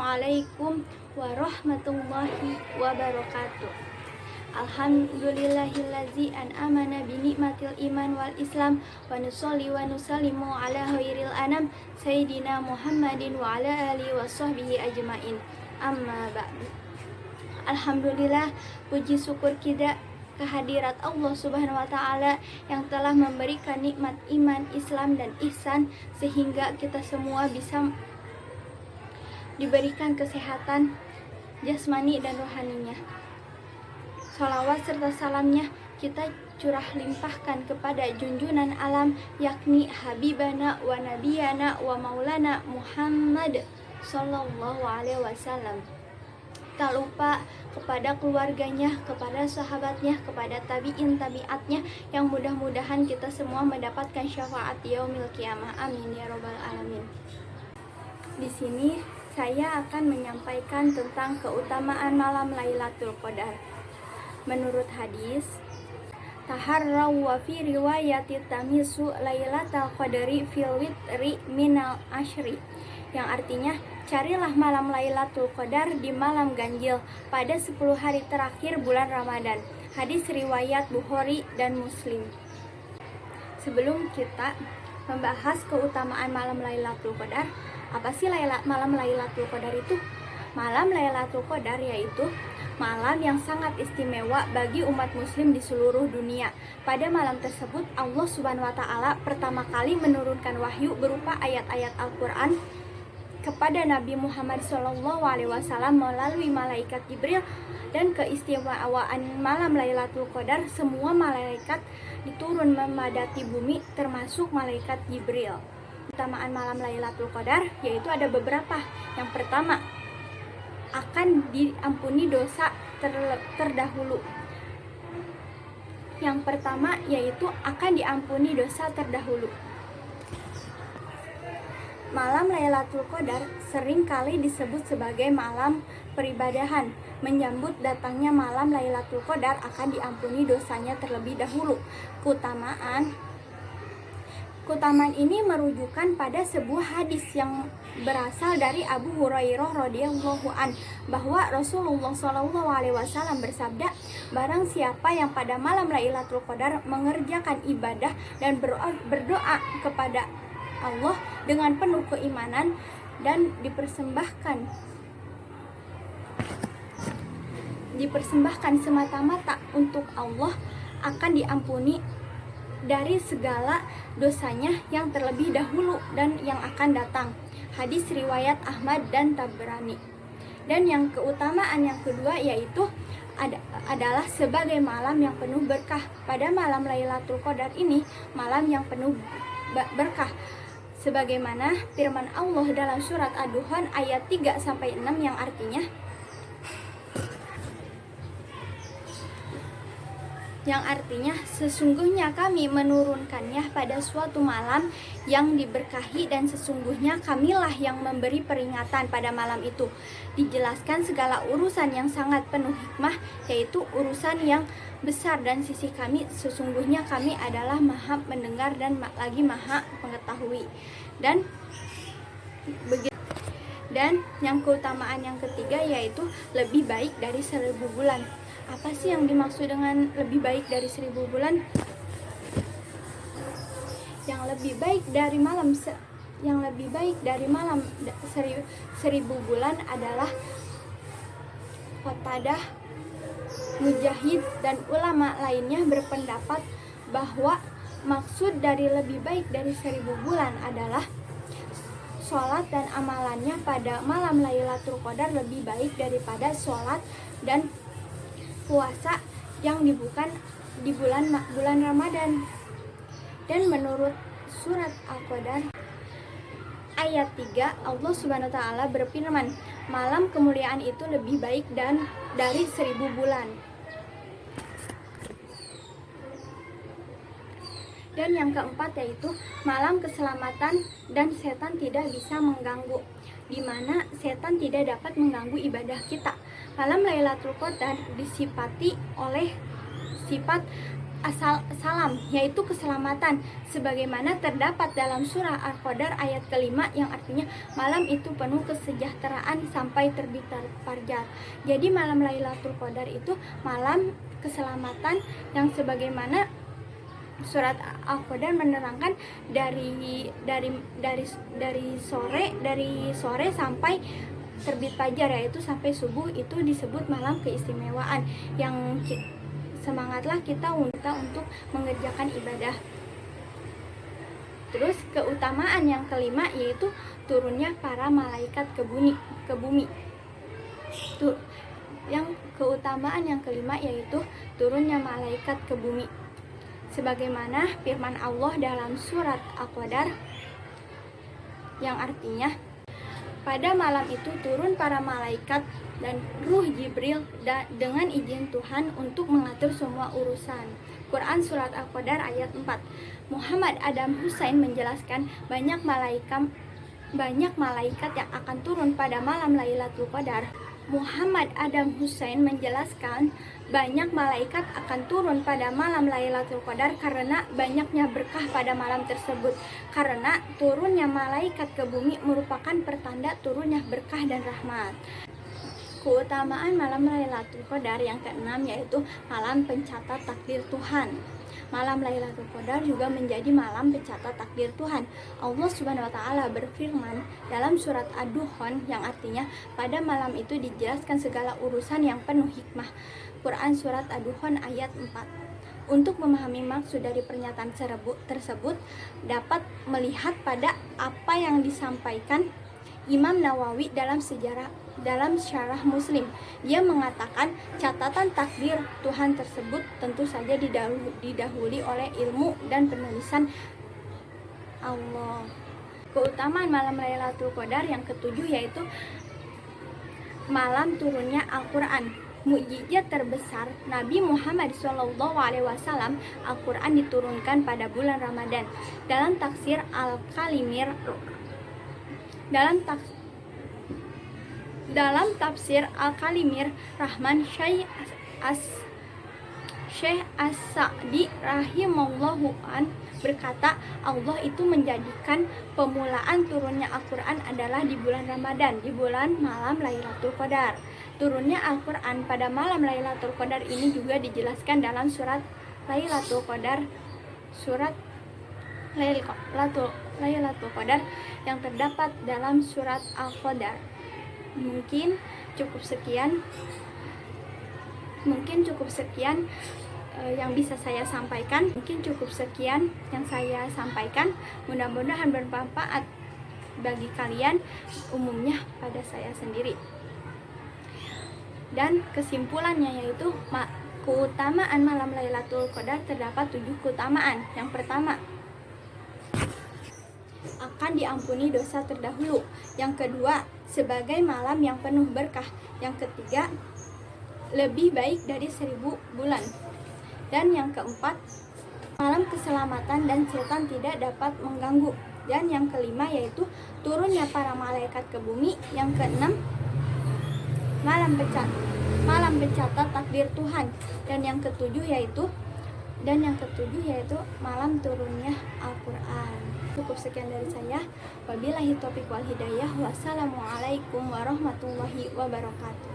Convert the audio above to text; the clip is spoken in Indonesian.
Assalamualaikum warahmatullahi wabarakatuh. Alhamdulillahillazi an'amana binikmatil iman wal islam wa nusolli wa nusallimu ala khairil anam Sayyidina Muhammadin wa ala alihi wa sahbihi ajmain. Amma ba'du. Alhamdulillah, puji syukur kita kehadirat Allah Subhanahu wa Ta'ala yang telah memberikan nikmat iman, Islam, dan ihsan, sehingga kita semua bisa diberikan kesehatan jasmani dan rohaninya. Sholawat serta salamnya kita curah limpahkan kepada junjunan alam, yakni Habibana wa Nabiyana wa Maulana Muhammad Sallallahu Alaihi Wasallam. Tak lupa kepada keluarganya, kepada sahabatnya, kepada tabi'in tabi'atnya, yang mudah-mudahan kita semua mendapatkan syafaat yaumil qiyamah. Amin ya robbal alamin. Di sini saya akan menyampaikan tentang keutamaan malam Lailatul Qadar. Menurut hadis, taharraw wa fi riwayati tamisu Lailatul Qadari fil witri minal ashri, yang artinya carilah malam Lailatul Qadar di malam ganjil pada 10 hari terakhir bulan Ramadan. Hadis riwayat Bukhari dan Muslim. Sebelum kita membahas keutamaan malam Lailatul Qadar, apa sih malam Lailatul Qadar itu? Malam Lailatul Qadar yaitu malam yang sangat istimewa bagi umat muslim di seluruh dunia. Pada malam tersebut Allah Subhanahu wa Ta'ala pertama kali menurunkan wahyu berupa ayat-ayat Al-Quran kepada Nabi Muhammad SAW melalui malaikat Jibril. Dan keistimewaan malam Lailatul Qadar, semua malaikat diturun memadati bumi termasuk malaikat Jibril. Keutamaan malam Lailatul Qadar yaitu ada beberapa. Yang pertama, akan diampuni dosa terdahulu. Yang pertama yaitu akan diampuni dosa terdahulu. Malam Lailatul Qadar sering kali disebut sebagai malam peribadahan. Menyambut datangnya malam Lailatul Qadar akan diampuni dosanya terlebih dahulu. Keutamaan ini merujukan pada sebuah hadis yang berasal dari Abu Hurairah radhiyallahu an, bahwa Rasulullah SAW bersabda, barang siapa yang pada malam Lailatul Qadar mengerjakan ibadah dan berdoa kepada Allah dengan penuh keimanan dan dipersembahkan semata-mata untuk Allah, akan diampuni dari segala dosanya yang terlebih dahulu dan yang akan datang. Hadis riwayat Ahmad dan Tabrani. Dan yang keutamaan yang kedua yaitu adalah sebagai malam yang penuh berkah. Pada malam Lailatul Qadar ini malam yang penuh berkah, sebagaimana firman Allah dalam surat Ad-Dukhan ayat 3-6 yang artinya sesungguhnya kami menurunkannya pada suatu malam yang diberkahi, dan sesungguhnya kamilah yang memberi peringatan pada malam itu. Dijelaskan segala urusan yang sangat penuh hikmah, yaitu urusan yang besar, dan sisi kami sesungguhnya kami adalah maha mendengar dan lagi maha mengetahui. Dan yang keutamaan yang ketiga yaitu lebih baik dari 1000 bulan. Apa sih yang dimaksud dengan lebih baik dari 1000 bulan? Yang lebih baik dari malam 1000 bulan adalah Qatadah, Mujahid, dan ulama lainnya berpendapat bahwa maksud dari lebih baik dari 1000 bulan adalah sholat dan amalannya pada malam Lailatul Qadar lebih baik daripada sholat dan puasa yang dibuka di bulan Ramadan. Dan menurut surat Al-Qadar ayat 3, Allah Subhanahu wa Ta'ala berfirman, malam kemuliaan itu lebih baik dan dari 1000 bulan. Dan yang keempat yaitu malam keselamatan dan setan tidak bisa mengganggu, di mana setan tidak dapat mengganggu ibadah kita. Malam Lailatul Qadar disifati oleh sifat salam, yaitu keselamatan, sebagaimana terdapat dalam surah Al-Qadar ayat kelima yang artinya malam itu penuh kesejahteraan sampai terbit fajar. Jadi malam Lailatul Qadar itu malam keselamatan yang sebagaimana surat Al-Qadar menerangkan dari sore sampai terbit fajar, yaitu sampai subuh, itu disebut malam keistimewaan yang semangatlah kita untuk mengerjakan ibadah. Terus keutamaan yang kelima yaitu turunnya para malaikat ke bumi. Yang keutamaan yang kelima yaitu turunnya malaikat ke bumi. Sebagaimana firman Allah dalam surat Al-Qadar yang artinya pada malam itu turun para malaikat dan ruh Jibril dengan izin Tuhan untuk mengatur semua urusan. Quran Surat Al-Qadar ayat 4. Muhammad Adam Husain menjelaskan banyak malaikat yang akan turun pada malam Lailatul Qadar. Muhammad Adam Husain menjelaskan banyak malaikat akan turun pada malam Lailatul Qadar karena banyaknya berkah pada malam tersebut. Karena turunnya malaikat ke bumi merupakan pertanda turunnya berkah dan rahmat. Keutamaan malam Lailatul Qadar yang keenam yaitu malam pencatat takdir Tuhan. Malam Lailatul Qadar juga menjadi malam pencatat takdir Tuhan. Allah Subhanahu wa taala berfirman dalam surat Ad-Dukhan yang artinya pada malam itu dijelaskan segala urusan yang penuh hikmah. Quran surat Ad-Dukhan ayat 4. Untuk memahami maksud dari pernyataan tersebut dapat melihat pada apa yang disampaikan Imam Nawawi dalam syarah Muslim. Dia mengatakan catatan takdir Tuhan tersebut tentu saja didahului oleh ilmu dan penulisan Allah. Keutamaan malam Lailatul Qadar yang ketujuh yaitu malam turunnya Al-Quran. Mukjizat terbesar Nabi Muhammad SAW, Al-Quran diturunkan pada bulan Ramadan. Dalam tafsir Al-Kalimir Rahman Syekh As-Sa'di rahimahullahu an berkata, Allah itu menjadikan pemulaan turunnya Al-Quran adalah di bulan Ramadan, di bulan malam Lailatul Qadar. Turunnya Al-Quran pada malam Lailatul Qadar ini juga dijelaskan dalam surat Lailatul Qadar, surat Lailatul Qadar yang terdapat dalam surat Al-Qadar. Mungkin cukup sekian yang bisa saya sampaikan. Mudah-mudahan bermanfaat bagi kalian, umumnya pada saya sendiri. Dan kesimpulannya yaitu keutamaan malam Lailatul Qadar terdapat 7 keutamaan. Yang pertama, akan diampuni dosa terdahulu. Yang kedua, sebagai malam yang penuh berkah. Yang ketiga, lebih baik dari 1000 bulan. Dan yang keempat, malam keselamatan dan setan tidak dapat mengganggu. Dan yang kelima yaitu turunnya para malaikat ke bumi. Yang keenam, malam pencatat takdir Tuhan. Dan yang ketujuh yaitu malam turunnya Al-Quran. Cukup sekian dari saya. Wabillahi taufiq wal hidayah. Wassalamualaikum warahmatullahi wabarakatuh.